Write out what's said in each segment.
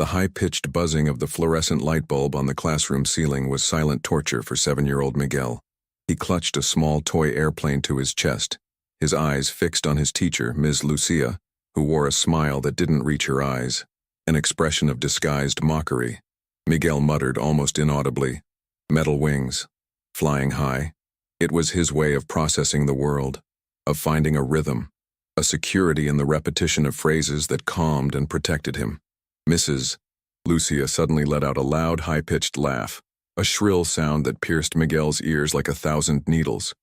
The high-pitched buzzing of the fluorescent light bulb on the classroom ceiling was silent torture for 7-year-old Miguel. He clutched a small toy airplane to his chest, his eyes fixed on his teacher, Ms. Lucia, who wore a smile that didn't reach her eyes, an expression of disguised mockery. Miguel muttered almost inaudibly, "Metal wings, flying high." It was his way of processing the world, of finding a rhythm, a security in the repetition of phrases that calmed and protected him. Mrs. Lucia suddenly let out a loud, high-pitched laugh, a shrill sound that pierced Miguel's ears like 1,000 needles.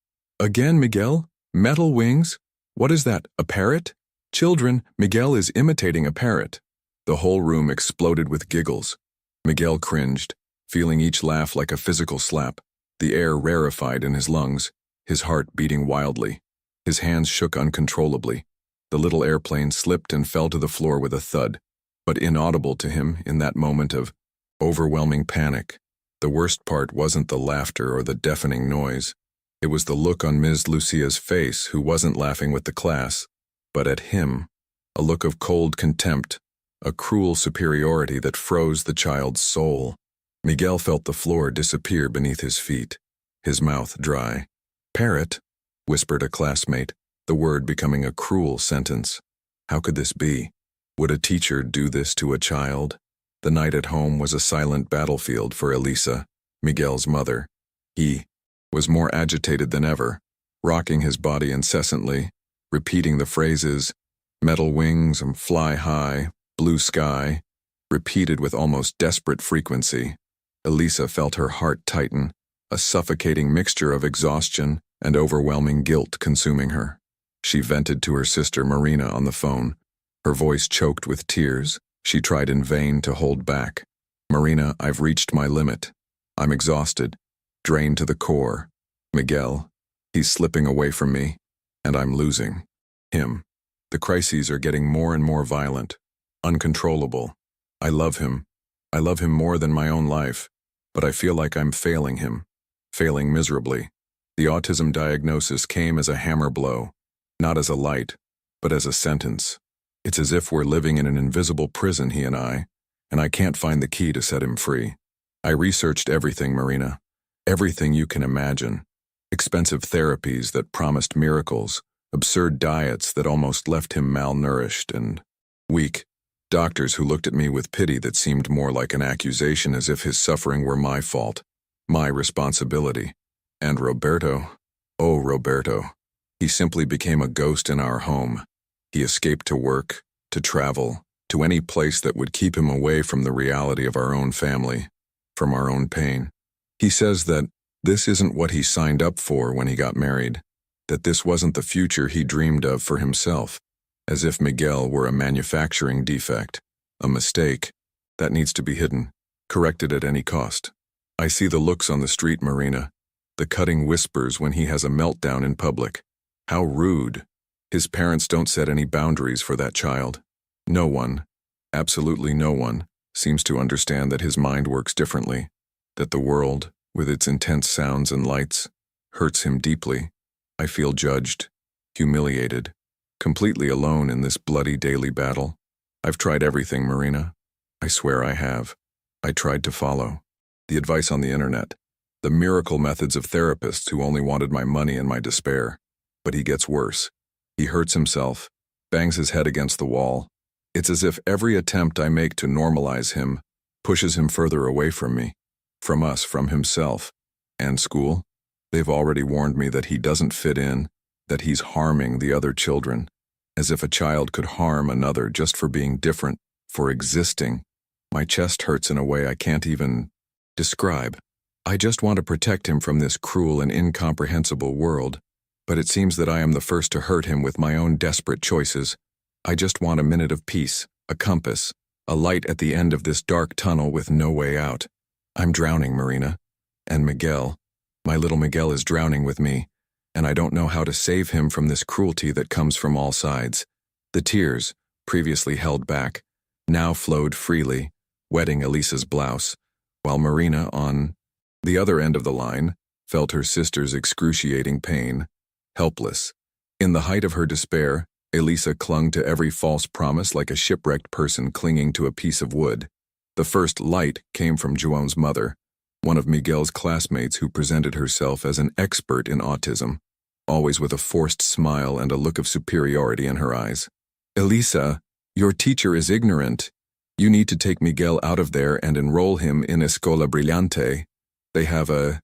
"Again, Miguel? Metal wings? What is that, a parrot? Children, Miguel is imitating a parrot." The whole room exploded with giggles. Miguel cringed, feeling each laugh like a physical slap, the air rarefied in his lungs, his heart beating wildly. His hands shook uncontrollably. The little airplane slipped and fell to the floor with a thud, but inaudible to him in that moment of overwhelming panic. The worst part wasn't the laughter or the deafening noise. It was the look on Ms. Lucia's face, who wasn't laughing with the class, but at him, a look of cold contempt, a cruel superiority that froze the child's soul. Miguel felt the floor disappear beneath his feet, his mouth dry. "Parrot," whispered a classmate, the word becoming a cruel sentence. How could this be? Would a teacher do this to a child? The night at home was a silent battlefield for Elisa, Miguel's mother. He was more agitated than ever, rocking his body incessantly, repeating the phrases, "metal wings" and "fly high," "blue sky," repeated with almost desperate frequency. Elisa felt her heart tighten, a suffocating mixture of exhaustion and overwhelming guilt consuming her. She vented to her sister Marina on the phone. Her voice choked with tears. She tried in vain to hold back. "Marina, I've reached my limit. I'm exhausted, drained to the core. Miguel, he's slipping away from me, and I'm losing him. The crises are getting more and more violent, uncontrollable. I love him. I love him more than my own life, but I feel like I'm failing him, failing miserably." The autism diagnosis came as a hammer blow, not as a light, but as a sentence. It's as if we're living in an invisible prison, he and I can't find the key to set him free. I researched everything, Marina, everything you can imagine. Expensive therapies that promised miracles, absurd diets that almost left him malnourished and weak, doctors who looked at me with pity that seemed more like an accusation, as if his suffering were my fault, my responsibility. And Roberto, oh Roberto, he simply became a ghost in our home. He escaped to work, to travel, to any place that would keep him away from the reality of our own family, from our own pain. He says that this isn't what he signed up for when he got married, that this wasn't the future he dreamed of for himself, as if Miguel were a manufacturing defect, a mistake, that needs to be hidden, corrected at any cost. I see the looks on the street, Marina, the cutting whispers when he has a meltdown in public. How rude. His parents don't set any boundaries for that child. No one, absolutely no one, seems to understand that his mind works differently, that the world, with its intense sounds and lights, hurts him deeply. I feel judged, humiliated, completely alone in this bloody daily battle. I've tried everything, Marina. I swear I have. I tried to follow the advice on the internet, the miracle methods of therapists who only wanted my money and my despair. But he gets worse. He hurts himself, bangs his head against the wall. It's as if every attempt I make to normalize him pushes him further away from me, from us, from himself. And school? They've already warned me that he doesn't fit in, that he's harming the other children, as if a child could harm another just for being different, for existing. My chest hurts in a way I can't even describe. I just want to protect him from this cruel and incomprehensible world. But it seems that I am the first to hurt him with my own desperate choices. I just want a minute of peace, a compass, a light at the end of this dark tunnel with no way out. I'm drowning, Marina. And Miguel, my little Miguel, is drowning with me, and I don't know how to save him from this cruelty that comes from all sides. The tears, previously held back, now flowed freely, wetting Elisa's blouse, while Marina, on the other end of the line, felt her sister's excruciating pain. Helpless. In the height of her despair, Elisa clung to every false promise like a shipwrecked person clinging to a piece of wood. The first light came from João's mother, one of Miguel's classmates who presented herself as an expert in autism, always with a forced smile and a look of superiority in her eyes. "Elisa, your teacher is ignorant. You need to take Miguel out of there and enroll him in Escola Brillante. They have a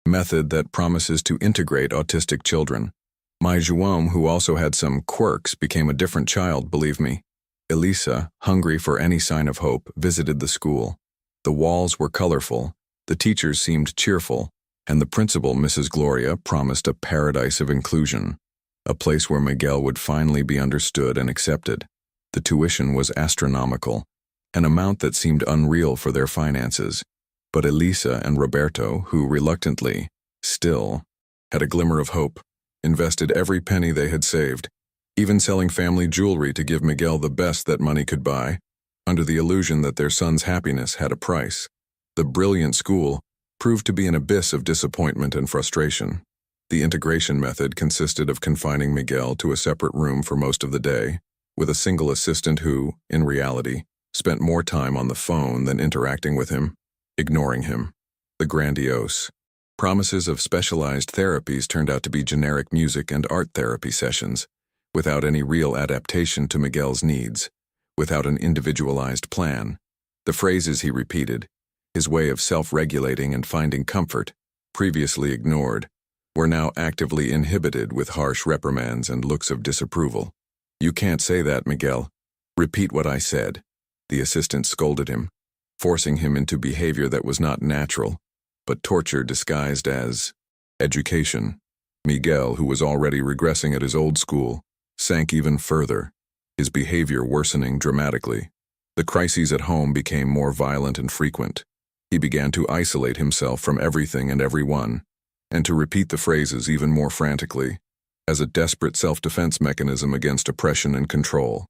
method that promises to integrate autistic children. My João, who also had some quirks, became a different child, believe me." Elisa, hungry for any sign of hope, visited the school. The walls were colorful, the teachers seemed cheerful, and the principal, Mrs. Gloria, promised a paradise of inclusion, a place where Miguel would finally be understood and accepted. The tuition was astronomical, an amount that seemed unreal for their finances. But Elisa and Roberto, who reluctantly, still, had a glimmer of hope, invested every penny they had saved, even selling family jewelry to give Miguel the best that money could buy, under the illusion that their son's happiness had a price. The brilliant school proved to be an abyss of disappointment and frustration. The integration method consisted of confining Miguel to a separate room for most of the day, with a single assistant who, in reality, spent more time on the phone than interacting with him, ignoring him. The grandiose promises of specialized therapies turned out to be generic music and art therapy sessions, without any real adaptation to Miguel's needs, without an individualized plan. The phrases he repeated, his way of self-regulating and finding comfort, previously ignored, were now actively inhibited with harsh reprimands and looks of disapproval. "You can't say that, Miguel. Repeat what I said," the assistant scolded him, forcing him into behavior that was not natural, but torture disguised as education. Miguel, who was already regressing at his old school, sank even further, his behavior worsening dramatically. The crises at home became more violent and frequent. He began to isolate himself from everything and everyone, and to repeat the phrases even more frantically, as a desperate self-defense mechanism against oppression and control.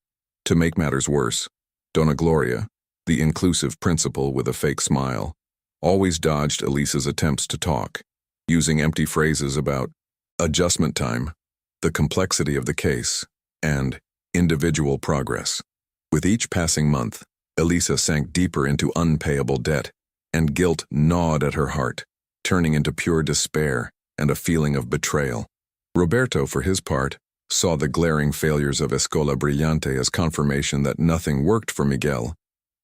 To make matters worse, Dona Gloria, the inclusive principal with a fake smile, always dodged Elisa's attempts to talk, using empty phrases about adjustment time, the complexity of the case, and individual progress. With each passing month, Elisa sank deeper into unpayable debt, and guilt gnawed at her heart, turning into pure despair and a feeling of betrayal. Roberto, for his part, saw the glaring failures of Escola Brillante as confirmation that nothing worked for Miguel,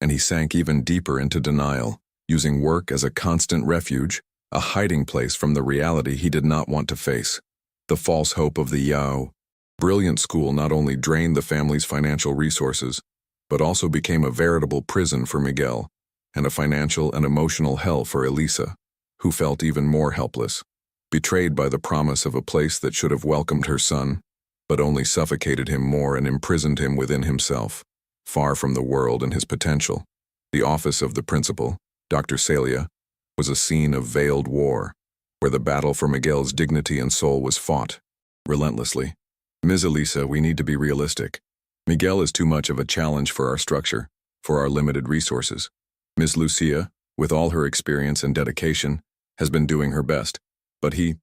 and he sank even deeper into denial, using work as a constant refuge, a hiding place from the reality he did not want to face. The false hope of the brilliant school not only drained the family's financial resources, but also became a veritable prison for Miguel, and a financial and emotional hell for Elisa, who felt even more helpless, betrayed by the promise of a place that should have welcomed her son, but only suffocated him more and imprisoned him within himself, far from the world and his potential. The office of the principal, Dr. Celia, was a scene of veiled war, where the battle for Miguel's dignity and soul was fought, relentlessly. "Ms. Elisa, we need to be realistic. Miguel is too much of a challenge for our structure, for our limited resources. Ms. Lucia, with all her experience and dedication, has been doing her best, but he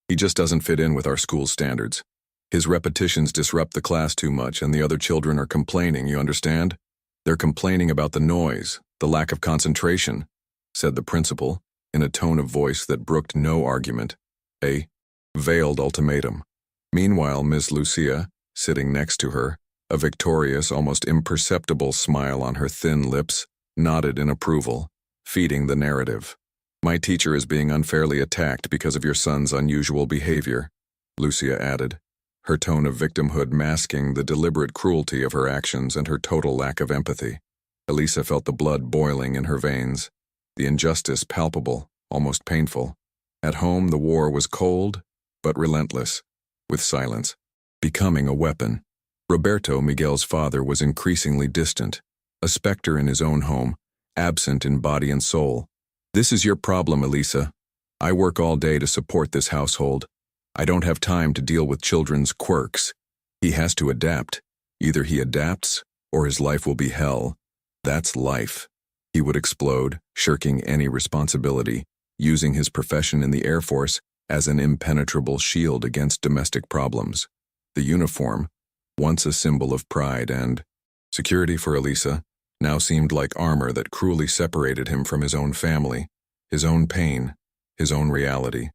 just doesn't fit in with our school's standards. His repetitions disrupt the class too much, and the other children are complaining, you understand? They're complaining about the noise, the lack of concentration," said the principal, in a tone of voice that brooked no argument, a veiled ultimatum. Meanwhile, Miss Lucia, sitting next to her, a victorious, almost imperceptible smile on her thin lips, nodded in approval, feeding the narrative. "My teacher is being unfairly attacked because of your son's unusual behavior," Lucia added, her tone of victimhood masking the deliberate cruelty of her actions and her total lack of empathy. Elisa felt the blood boiling in her veins, the injustice palpable, almost painful. At home, the war was cold, but relentless, with silence, becoming a weapon. Roberto, Miguel's father, was increasingly distant, a specter in his own home, absent in body and soul. "This is your problem, Elisa. I work all day to support this household. I don't have time to deal with children's quirks. He has to adapt. Either he adapts, or his life will be hell. That's life," he would explode, shirking any responsibility, using his profession in the Air Force as an impenetrable shield against domestic problems. The uniform, once a symbol of pride and security for Elisa, now seemed like armor that cruelly separated him from his own family, his own pain, his own reality.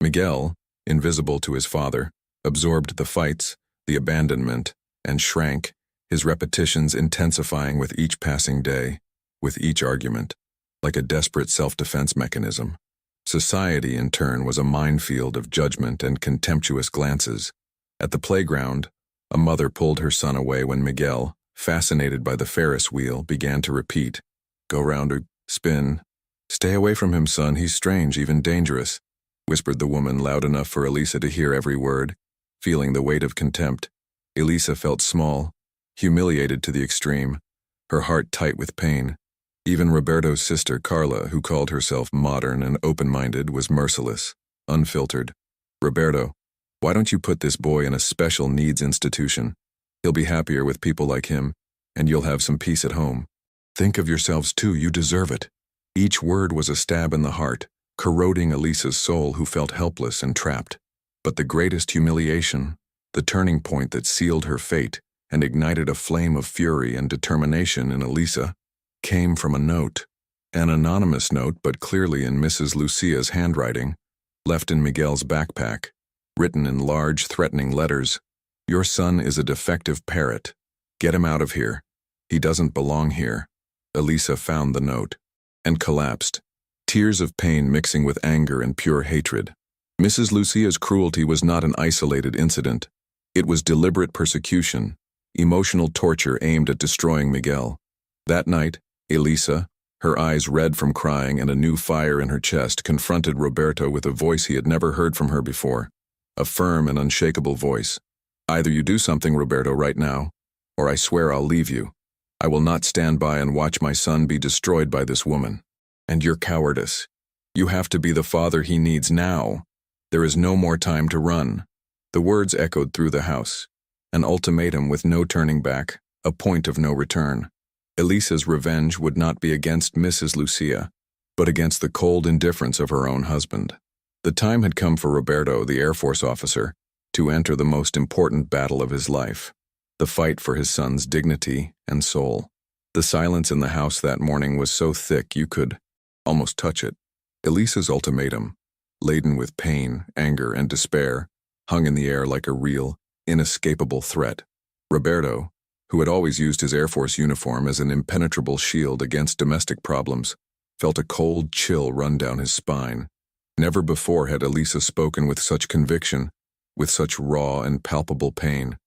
Miguel, invisible to his father, absorbed the fights, the abandonment, and shrank, his repetitions intensifying with each passing day, with each argument, like a desperate self-defense mechanism. Society, in turn, was a minefield of judgment and contemptuous glances. At the playground, a mother pulled her son away when Miguel, fascinated by the Ferris wheel, began to repeat, "Go round or spin." "Stay away from him, son, he's strange, even dangerous," whispered the woman loud enough for Elisa to hear every word. Feeling the weight of contempt, Elisa felt small, humiliated to the extreme, her heart tight with pain. Even Roberto's sister, Carla, who called herself modern and open-minded, was merciless, unfiltered. "Roberto, why don't you put this boy in a special needs institution? He'll be happier with people like him, and you'll have some peace at home. Think of yourselves too, you deserve it." Each word was a stab in the heart, corroding Elisa's soul, who felt helpless and trapped. But the greatest humiliation, the turning point that sealed her fate and ignited a flame of fury and determination in Elisa, came from a note, an anonymous note but clearly in Mrs. Lucia's handwriting, left in Miguel's backpack, written in large, threatening letters. "Your son is a defective parrot. Get him out of here. He doesn't belong here." Elisa found the note and collapsed, tears of pain mixing with anger and pure hatred. Mrs. Lucia's cruelty was not an isolated incident. It was deliberate persecution, emotional torture aimed at destroying Miguel. That night, Elisa, her eyes red from crying and a new fire in her chest, confronted Roberto with a voice he had never heard from her before, a firm and unshakable voice. "Either you do something, Roberto, right now, or I swear I'll leave you. I will not stand by and watch my son be destroyed by this woman. And your cowardice. You have to be the father he needs now. There is no more time to run." The words echoed through the house, an ultimatum with no turning back, a point of no return. Elisa's revenge would not be against Mrs. Lucia, but against the cold indifference of her own husband. The time had come for Roberto, the Air Force officer, to enter the most important battle of his life, the fight for his son's dignity and soul. The silence in the house that morning was so thick you could almost touch it. Elisa's ultimatum, laden with pain, anger, and despair, hung in the air like a real, inescapable threat. Roberto, who had always used his Air Force uniform as an impenetrable shield against domestic problems, felt a cold chill run down his spine. Never before had Elisa spoken with such conviction, with such raw and palpable pain.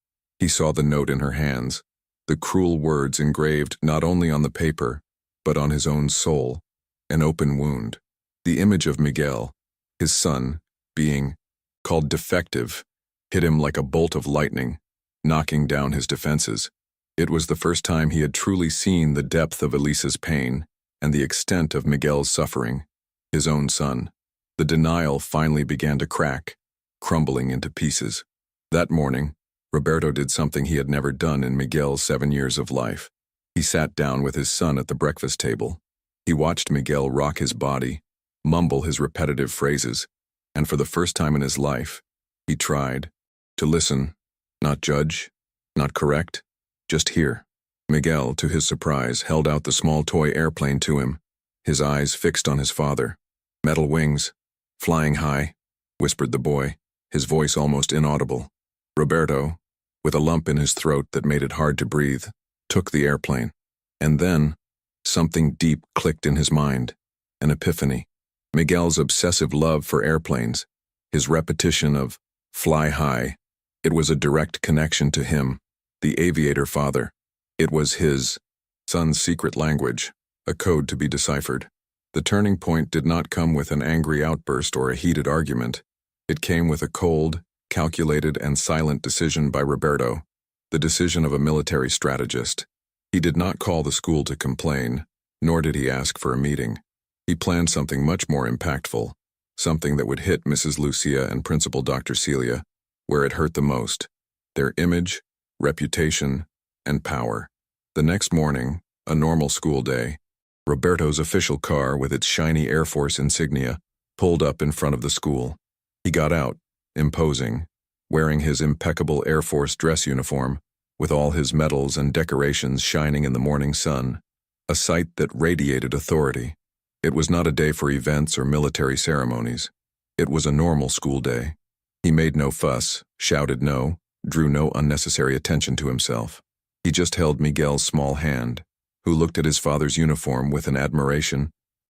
He saw the note in her hands, the cruel words engraved not only on the paper, but on his own soul, an open wound. The image of Miguel, his son, being called defective, hit him like a bolt of lightning, knocking down his defenses. It was the first time he had truly seen the depth of Elisa's pain and the extent of Miguel's suffering, his own son. The denial finally began to crack, crumbling into pieces. That morning, Roberto did something he had never done in Miguel's 7 years of life. He sat down with his son at the breakfast table. He watched Miguel rock his body, mumble his repetitive phrases, and for the first time in his life, he tried to listen, not judge, not correct, just hear. Miguel, to his surprise, held out the small toy airplane to him, his eyes fixed on his father. "Metal wings, flying high," whispered the boy, his voice almost inaudible. Roberto, with a lump in his throat that made it hard to breathe, took the airplane. And then, something deep clicked in his mind, an epiphany. Miguel's obsessive love for airplanes, his repetition of "fly high," it was a direct connection to him, the aviator father. It was his son's secret language, a code to be deciphered. The turning point did not come with an angry outburst or a heated argument. It came with a cold, calculated, and silent decision by Roberto, the decision of a military strategist. He did not call the school to complain, nor did he ask for a meeting. He planned something much more impactful, something that would hit Mrs. Lucia and Principal Dr. Celia where it hurt the most, their image, reputation, and power. The next morning, a normal school day, Roberto's official car with its shiny Air Force insignia pulled up in front of the school. He got out, imposing, wearing his impeccable Air Force dress uniform, with all his medals and decorations shining in the morning sun. a sight that radiated authority. It was not a day for events or military ceremonies. It was a normal school day. He made no fuss, shouted no, drew no unnecessary attention to himself. He just held Miguel's small hand, who looked at his father's uniform with an admiration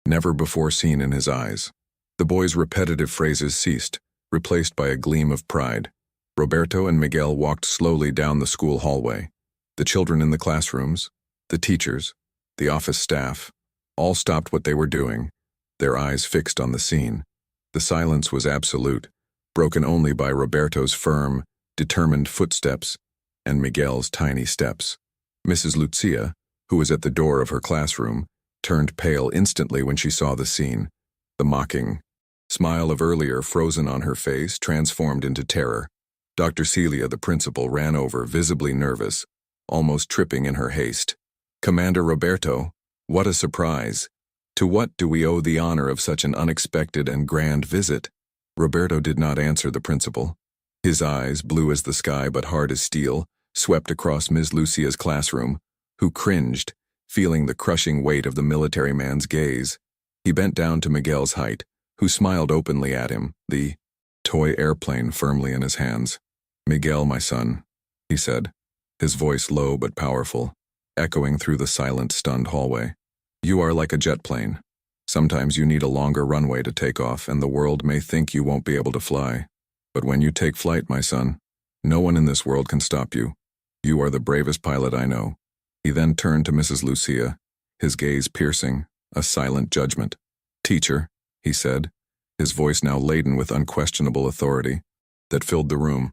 never before seen in his eyes. The boy's repetitive phrases ceased, replaced by a gleam of pride. Roberto and Miguel walked slowly down the school hallway. The children in the classrooms, the teachers, the office staff, all stopped what they were doing, their eyes fixed on the scene. The silence was absolute, broken only by Roberto's firm, determined footsteps and Miguel's tiny steps. Mrs. Lucia, who was at the door of her classroom, turned pale instantly when she saw the scene. The mocking smile of earlier frozen on her face transformed into terror. Dr. Celia, the principal, ran over, visibly nervous, almost tripping in her haste. "Commander Roberto, what a surprise! To what do we owe the honor of such an unexpected and grand visit?" Roberto did not answer the principal. His eyes, blue as the sky but hard as steel, swept across Ms. Lucia's classroom, who cringed, feeling the crushing weight of the military man's gaze. He bent down to Miguel's height, who smiled openly at him, the toy airplane firmly in his hands. "Miguel, my son," he said, his voice low but powerful, echoing through the silent, stunned hallway. "You are like a jet plane. Sometimes you need a longer runway to take off, and the world may think you won't be able to fly. But when you take flight, my son, no one in this world can stop you. You are the bravest pilot I know." He then turned to Mrs. Lucia, his gaze piercing, a silent judgment. "Teacher," he said, his voice now laden with unquestionable authority that filled the room,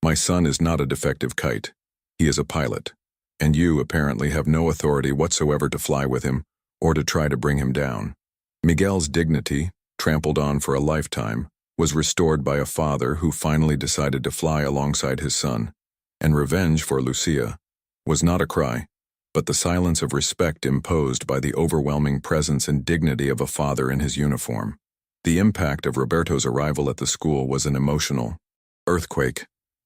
"my son is not a defective kite. He is a pilot, and you apparently have no authority whatsoever to fly with him or to try to bring him down." Miguel's dignity, trampled on for a lifetime, was restored by a father who finally decided to fly alongside his son, and revenge for Lucia was not a cry, but the silence of respect imposed by the overwhelming presence and dignity of a father in his uniform. The impact of Roberto's arrival at the school was an emotional earthquake.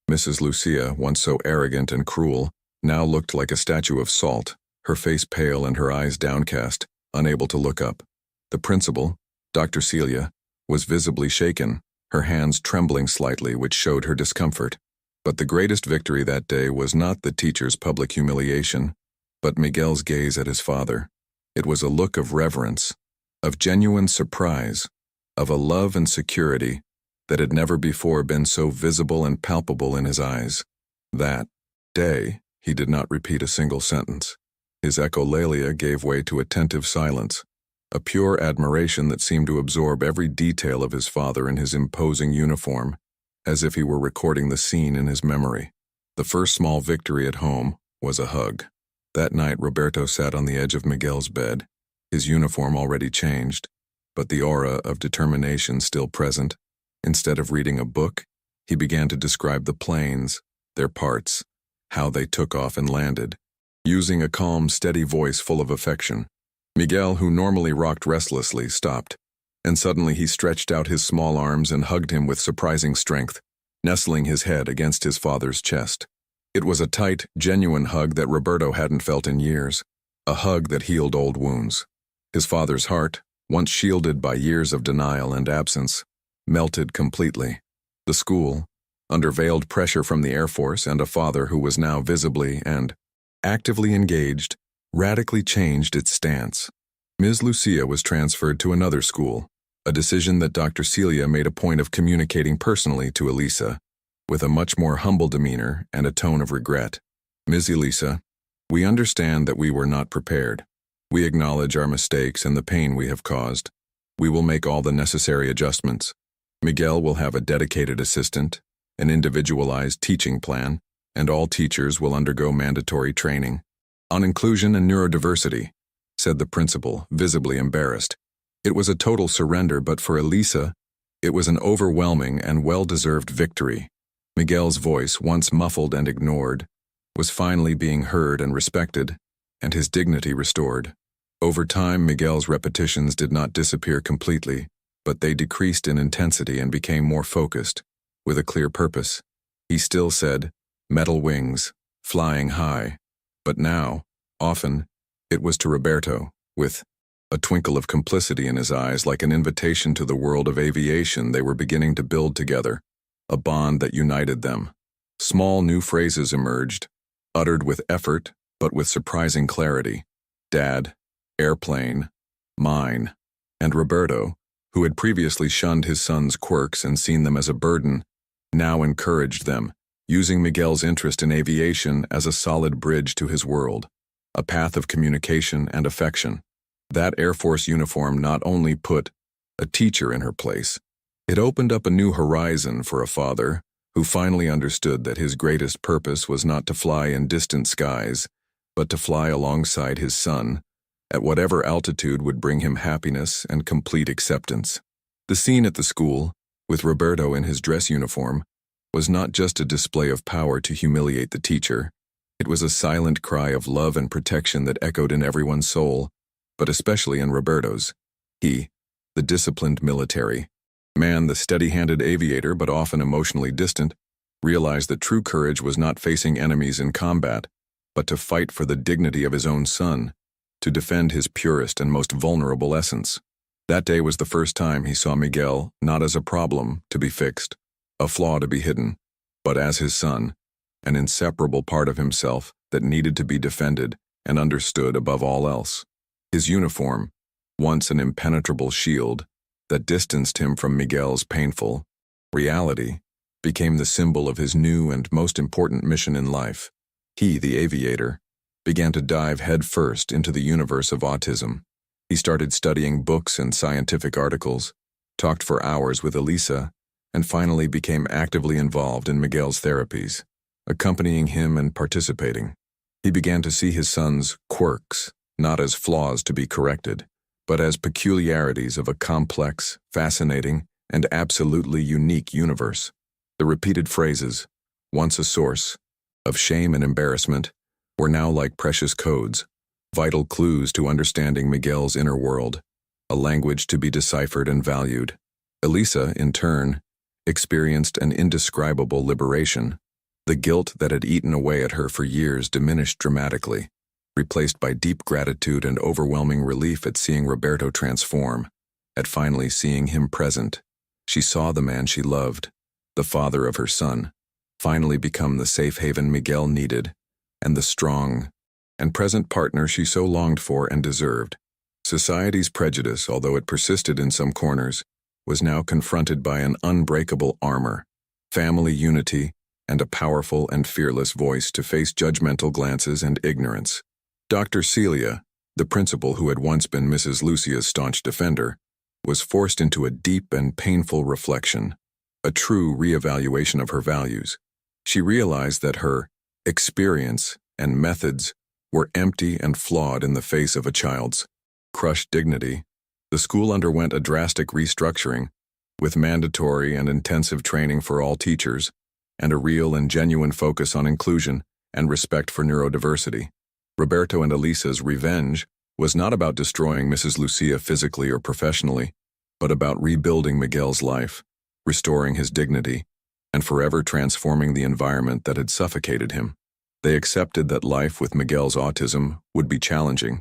Mrs. Lucia, once so arrogant and cruel, now looked like a statue of salt, her face pale and her eyes downcast, unable to look up. The principal, Dr. Celia, was visibly shaken, her hands trembling slightly, which showed her discomfort. But the greatest victory that day was not the teacher's public humiliation, but Miguel's gaze at his father. It was a look of reverence, of genuine surprise, of a love and security that had never before been so visible and palpable in his eyes. That day, he did not repeat a single sentence. His echolalia gave way to attentive silence, a pure admiration that seemed to absorb every detail of his father in his imposing uniform, as if he were recording the scene in his memory. The first small victory at home was a hug. That night, Roberto sat on the edge of Miguel's bed, his uniform already changed, but the aura of determination still present. Instead of reading a book, he began to describe the planes, their parts, how they took off and landed, using a calm, steady voice full of affection. Miguel, who normally rocked restlessly, stopped, and suddenly he stretched out his small arms and hugged him with surprising strength, nestling his head against his father's chest. It was a tight, genuine hug that Roberto hadn't felt in years, a hug that healed old wounds. His father's heart, once shielded by years of denial and absence, melted completely. The school, under veiled pressure from the Air Force and a father who was now visibly and actively engaged, radically changed its stance. Ms. Lucia was transferred to another school, a decision that Dr. Celia made a point of communicating personally to Elisa, with a much more humble demeanor and a tone of regret. "Ms. Elisa, we understand that we were not prepared. We acknowledge our mistakes and the pain we have caused. We will make all the necessary adjustments. Miguel will have a dedicated assistant, an individualized teaching plan, and all teachers will undergo mandatory training on inclusion and neurodiversity," said the principal, visibly embarrassed. It was a total surrender, but for Elisa, it was an overwhelming and well-deserved victory. Miguel's voice, once muffled and ignored, was finally being heard and respected, and his dignity restored. Over time, Miguel's repetitions did not disappear completely, but they decreased in intensity and became more focused, with a clear purpose. He still said, "Metal wings, flying high," but now, often, It was to Roberto, with a twinkle of complicity in his eyes, like an invitation to the world of aviation they were beginning to build together, a bond that united them. Small new phrases emerged, uttered with effort but with surprising clarity. Dad, airplane, mine, and Roberto, who had previously shunned his son's quirks and seen them as a burden, now encouraged them, using Miguel's interest in aviation as a solid bridge to his world, a path of communication and affection. That Air Force uniform not only put a teacher in her place, it opened up a new horizon for a father who finally understood that his greatest purpose was not to fly in distant skies, but to fly alongside his son, at whatever altitude would bring him happiness and complete acceptance. The scene at the school, with Roberto in his dress uniform, was not just a display of power to humiliate the teacher. It was a silent cry of love and protection that echoed in everyone's soul, but especially in Roberto's. He, the disciplined military man, the steady-handed aviator but often emotionally distant, realized that true courage was not facing enemies in combat, but to fight for the dignity of his own son, to defend his purest and most vulnerable essence. That day was the first time he saw Miguel not as a problem to be fixed, a flaw to be hidden, but as his son, an inseparable part of himself that needed to be defended and understood above all else. His uniform, once an impenetrable shield that distanced him from Miguel's painful reality, became the symbol of his new and most important mission in life. He, the aviator, began to dive headfirst into the universe of autism. He started studying books and scientific articles, talked for hours with Elisa, and finally became actively involved in Miguel's therapies, accompanying him and participating. He began to see his son's quirks not as flaws to be corrected, but as peculiarities of a complex, fascinating, and absolutely unique universe. The repeated phrases, once a source of shame and embarrassment, were now like precious codes, vital clues to understanding Miguel's inner world, a language to be deciphered and valued. Elisa, in turn, experienced an indescribable liberation. The guilt that had eaten away at her for years diminished dramatically, replaced by deep gratitude and overwhelming relief at seeing Roberto transform, at finally seeing him present. She saw the man she loved, the father of her son, finally become the safe haven Miguel needed, and the strong and present partner she so longed for and deserved. Society's prejudice, although it persisted in some corners, was now confronted by an unbreakable armor, family unity, and a powerful and fearless voice to face judgmental glances and ignorance. Dr. Celia, the principal who had once been Mrs. Lucia's staunch defender, was forced into a deep and painful reflection, a true reevaluation of her values. She realized that her experience and methods were empty and flawed in the face of a child's crushed dignity. The school underwent a drastic restructuring, with mandatory and intensive training for all teachers, and a real and genuine focus on inclusion and respect for neurodiversity. Roberto and Elisa's revenge was not about destroying Mrs. Lucia physically or professionally, but about rebuilding Miguel's life, restoring his dignity, and forever transforming the environment that had suffocated him. They accepted that life with Miguel's autism would be challenging,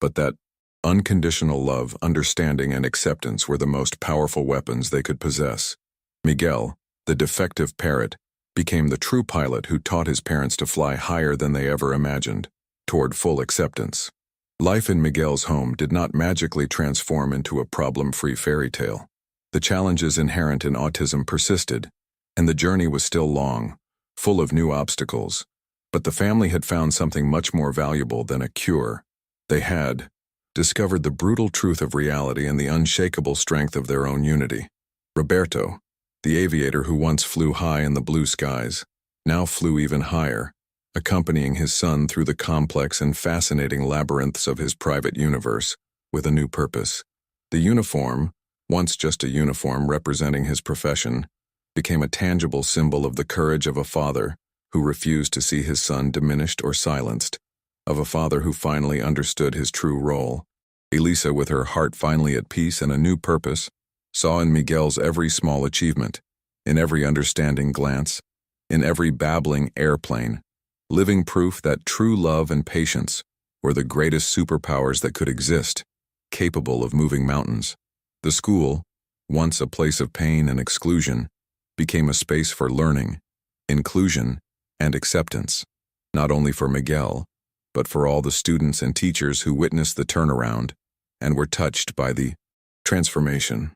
but that unconditional love, understanding, and acceptance were the most powerful weapons they could possess. Miguel, the defective parrot, became the true pilot who taught his parents to fly higher than they ever imagined, toward full acceptance. Life in Miguel's home did not magically transform into a problem-free fairy tale. The challenges inherent in autism persisted, and the journey was still long, full of new obstacles. But the family had found something much more valuable than a cure. They had discovered the brutal truth of reality and the unshakable strength of their own unity. Roberto, the aviator who once flew high in the blue skies, now flew even higher, accompanying his son through the complex and fascinating labyrinths of his private universe, with a new purpose. The uniform, once just a uniform representing his profession, became a tangible symbol of the courage of a father who refused to see his son diminished or silenced, of a father who finally understood his true role. Elisa, with her heart finally at peace and a new purpose, saw in Miguel's every small achievement, in every understanding glance, in every babbling airplane, living proof that true love and patience or the greatest superpowers that could exist, capable of moving mountains. The school, once a place of pain and exclusion, became a space for learning, inclusion, and acceptance, not only for Miguel, but for all the students and teachers who witnessed the turnaround and were touched by the transformation.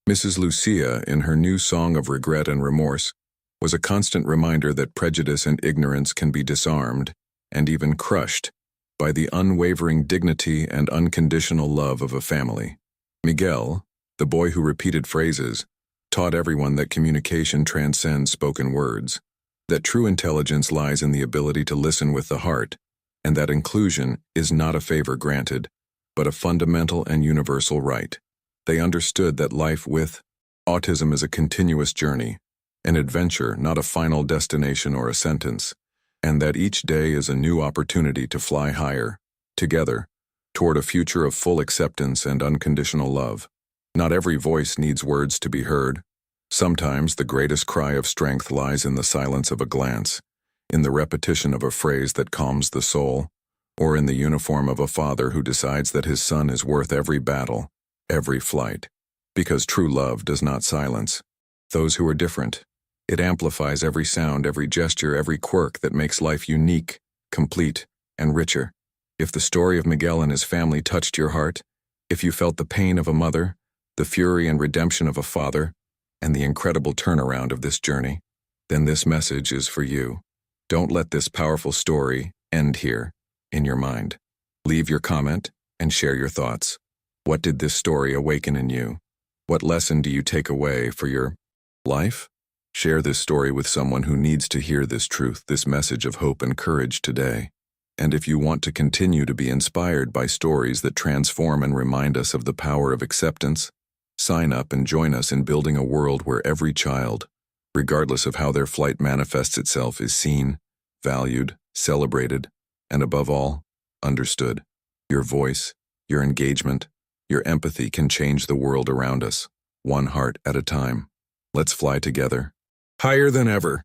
Mrs. Lucia, in her new song of regret and remorse, was a constant reminder that prejudice and ignorance can be disarmed and even crushed by the unwavering dignity and unconditional love of a family. Miguel, the boy who repeated phrases, taught everyone that communication transcends spoken words, that true intelligence lies in the ability to listen with the heart, and that inclusion is not a favor granted, but a fundamental and universal right. They understood that life with autism is a continuous journey, an adventure, not a final destination or a sentence, and that each day is a new opportunity to fly higher, together, toward a future of full acceptance and unconditional love. Not every voice needs words to be heard. Sometimes the greatest cry of strength lies in the silence of a glance, in the repetition of a phrase that calms the soul, or in the uniform of a father who decides that his son is worth every battle, every flight. Because true love does not silence those who are different. It amplifies every sound, every gesture, every quirk that makes life unique, complete, and richer. If the story of Miguel and his family touched your heart, if you felt the pain of a mother, the fury and redemption of a father, and the incredible turnaround of this journey, then this message is for you. Don't let this powerful story end here, in your mind. Leave your comment and share your thoughts. What did this story awaken in you? What lesson do you take away for your life? Share this story with someone who needs to hear this truth, this message of hope and courage today. And if you want to continue to be inspired by stories that transform and remind us of the power of acceptance, sign up and join us in building a world where every child, regardless of how their flight manifests itself, is seen, valued, celebrated, and above all, understood. Your voice, your engagement, your empathy can change the world around us, one heart at a time. Let's fly together, higher than ever.